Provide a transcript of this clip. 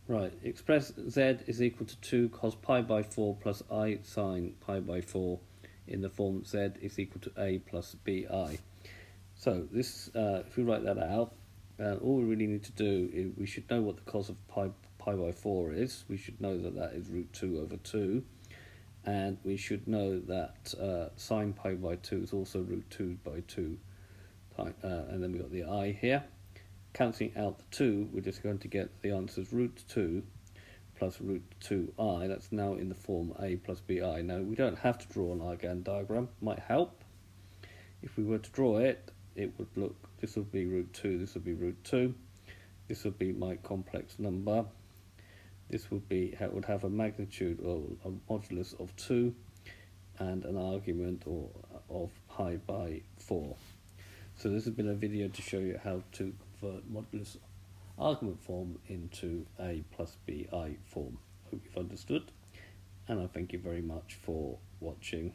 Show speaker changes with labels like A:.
A: Right, express z is equal to 2 cos pi by 4 plus I sine pi by 4 in the form z is equal to a plus bi. So this, if we write that out, all we really need to do is we should know what the cos of pi by 4 is. We should know that that is root 2 over 2. And we should know that sine pi by 2 is also root 2 by 2. And then we've got the I here. Cancelling out the 2, we're just going to get the answer as root 2 plus root 2i. That's now in the form a plus bi. Now, we don't have to draw an Argand diagram. Might help. If we were to draw it, it would look, this would be root 2, this would be root 2. This would be my complex number. This would be, it would have a magnitude or a modulus of 2 and an argument of pi by 4. So this has been a video to show you how to convert modulus argument form into a plus bi form. Hope you've understood, and I thank you very much for watching.